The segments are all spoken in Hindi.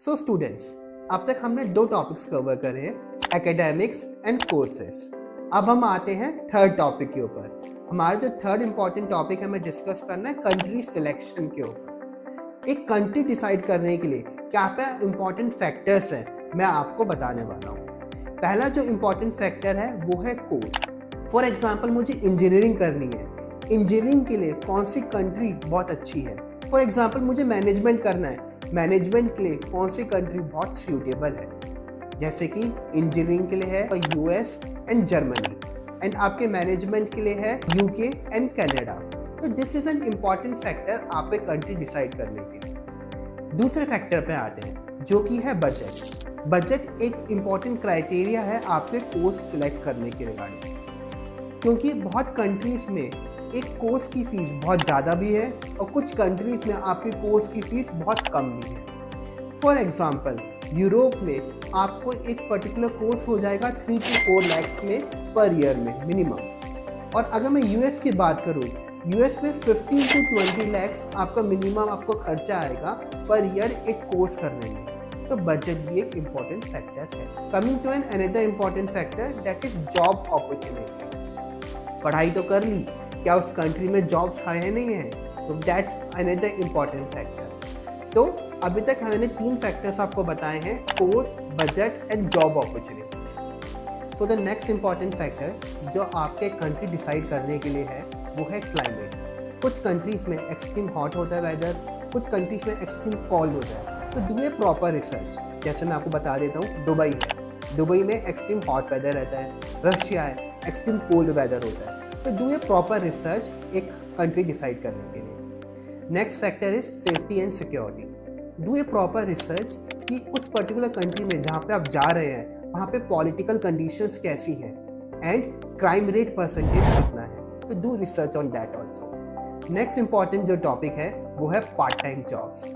सो स्टूडेंट्स, अब तक हमने दो टॉपिक्स कवर करे हैं, एकेडमिक्स एंड कोर्सेस। अब हम आते हैं थर्ड टॉपिक के ऊपर। हमारा जो थर्ड इंपॉर्टेंट टॉपिक हमें डिस्कस करना है कंट्री सिलेक्शन के ऊपर। एक कंट्री डिसाइड करने के लिए क्या क्या इंपॉर्टेंट फैक्टर्स हैं, मैं आपको बताने वाला हूँ। पहला जो इंपॉर्टेंट फैक्टर है वो है कोर्स। फॉर एग्जाम्पल, मुझे इंजीनियरिंग करनी है, इंजीनियरिंग के लिए कौन सी कंट्री बहुत अच्छी है। फॉर एग्जाम्पल, मुझे मैनेजमेंट करना है, मैनेजमेंट के लिए कौन सी कंट्री बहुत सूटेबल है। जैसे कि इंजीनियरिंग के लिए है यूएस एंड जर्मनी, एंड आपके मैनेजमेंट के लिए है यूके एंड कनाडा। तो this is an important factor आप एक कंट्री डिसाइड करने के लिए। दूसरे फैक्टर पे आते हैं जो कि है बजट। बजट एक इम्पॉर्टेंट क्राइटेरिया है आपके कोर्स सिलेक्ट करने के रिगार्डिंग, क्योंकि बहुत कंट्रीज में एक कोर्स की फ़ीस बहुत ज़्यादा भी है और कुछ कंट्रीज़ में आपकी कोर्स की फ़ीस बहुत कम भी है। फॉर एग्ज़ाम्पल, यूरोप में आपको एक पर्टिकुलर कोर्स हो जाएगा 3 to 4 लाख में पर ईयर में मिनिमम। और अगर मैं यूएस की बात करूँ, यूएस में 15 to 20 लाख आपका मिनिमम आपको खर्चा आएगा पर ईयर एक कोर्स करने में। तो बजट भी एक इम्पॉर्टेंट फैक्टर है। Coming to an another important factor, that is job opportunity. पढ़ाई तो कर ली, क्या उस कंट्री में जॉब्स है नहीं है, तो दैट्स अनदर इम्पॉर्टेंट फैक्टर। तो अभी तक हमने 3 फैक्टर्स आपको बताए हैं, course, budget and job opportunities. So the next important factor जो आपके कंट्री डिसाइड करने के लिए है वो है क्लाइमेट। कुछ कंट्रीज में एक्सट्रीम हॉट होता है वेदर, कुछ कंट्रीज में एक्सट्रीम कोल्ड होता है। तो डू ए प्रॉपर रिसर्च। जैसे मैं आपको बता देता हूँ, दुबई है, दुबई में एक्सट्रीम हॉट वेदर रहता है, रशिया है, एक्सट्रीम कोल्ड वेदर होता है। तो डू ए प्रॉपर रिसर्च एक कंट्री डिसाइड करने के लिए। Next factor is safety and security. Do a proper research कि उस पर्टिकुलर कंट्री में जहाँ पे आप जा रहे हैं वहाँ पे पॉलिटिकल कंडीशंस कैसी हैं एंड क्राइम रेट परसेंटेज कितना है। तो do research on that also. Next important जो टॉपिक है वो है पार्ट टाइम जॉब्स।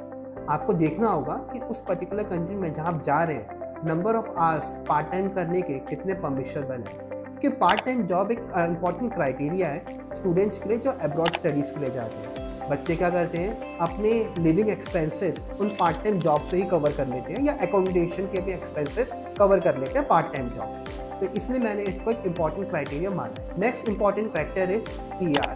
आपको देखना होगा कि उस पर्टिकुलर कंट्री में जहाँ आप जा रहे हैं number of hours part time करने के कितने परमिशनेबल हैं, कि पार्ट टाइम जॉब एक इम्पॉर्टेंट क्राइटेरिया है स्टूडेंट्स के लिए जो अब्रॉड स्टडीज़ के लिए जाते हैं। बच्चे क्या करते हैं, अपने लिविंग एक्सपेंसेस उन पार्ट टाइम जॉब से ही कवर कर लेते हैं, या अकोमोडेशन के भी एक्सपेंसेस कवर कर लेते हैं पार्ट टाइम जॉब से। तो इसलिए मैंने इसको एक इम्पॉर्टेंट क्राइटेरिया माना है। Next important factor is PR।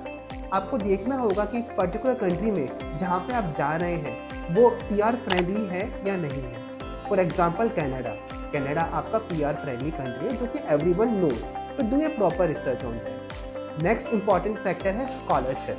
आपको देखना होगा कि पर्टिकुलर कंट्री में जहाँ पे आप जा रहे हैं वो PR फ्रेंडली है या नहीं है। फॉर एग्जाम्पल, कनाडा आपका PR फ्रेंडली कंट्री है जो कि एवरीवन नोज। तो do a proper research on that. Next important factor है स्कॉलरशिप।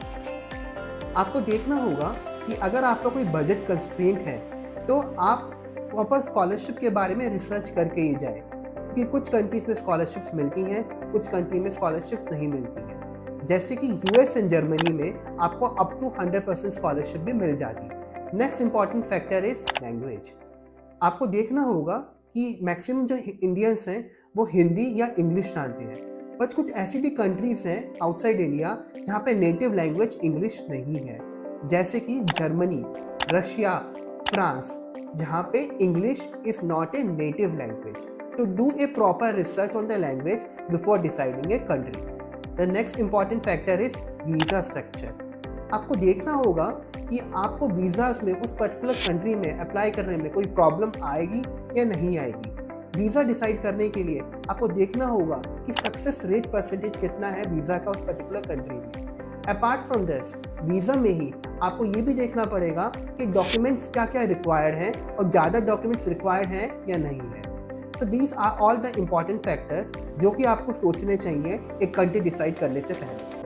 आपको देखना होगा कि अगर आपका कोई बजट कंस्ट्रेंट है तो आप प्रॉपर स्कॉलरशिप के बारे में रिसर्च करके ही जाए, क्योंकि कुछ कंट्रीज में स्कॉलरशिप्स मिलती हैं, कुछ कंट्री में स्कॉलरशिप्स नहीं मिलती हैं। जैसे कि यूएस एंड जर्मनी में आपको अप टू 100% स्कॉलरशिप भी मिल जाती है। Next important factor is language. आपको देखना होगा कि मैक्सिमम जो इंडियंस हैं वो हिंदी या इंग्लिश जानते हैं, बट कुछ ऐसी भी कंट्रीज हैं आउटसाइड इंडिया जहाँ पे नेटिव लैंग्वेज इंग्लिश नहीं है। जैसे कि जर्मनी, रशिया, फ्रांस, जहाँ पे English is not a native language. तो do a proper research on the language before deciding a country. The next important factor is visa structure. आपको देखना होगा कि आपको वीज़ास में उस पर्टिकुलर कंट्री में अप्लाई करने में कोई प्रॉब्लम आएगी या नहीं आएगी। वीज़ा डिसाइड करने के लिए आपको देखना होगा कि सक्सेस रेट परसेंटेज कितना है वीज़ा का उस पर्टिकुलर कंट्री में। अपार्ट फ्रॉम दिस, वीज़ा में ही आपको ये भी देखना पड़ेगा कि डॉक्यूमेंट्स क्या क्या रिक्वायर्ड हैं और ज़्यादा डॉक्यूमेंट्स रिक्वायर्ड हैं या नहीं है। So these are all the important factors जो कि आपको सोचने चाहिए एक कंट्री डिसाइड करने से पहले।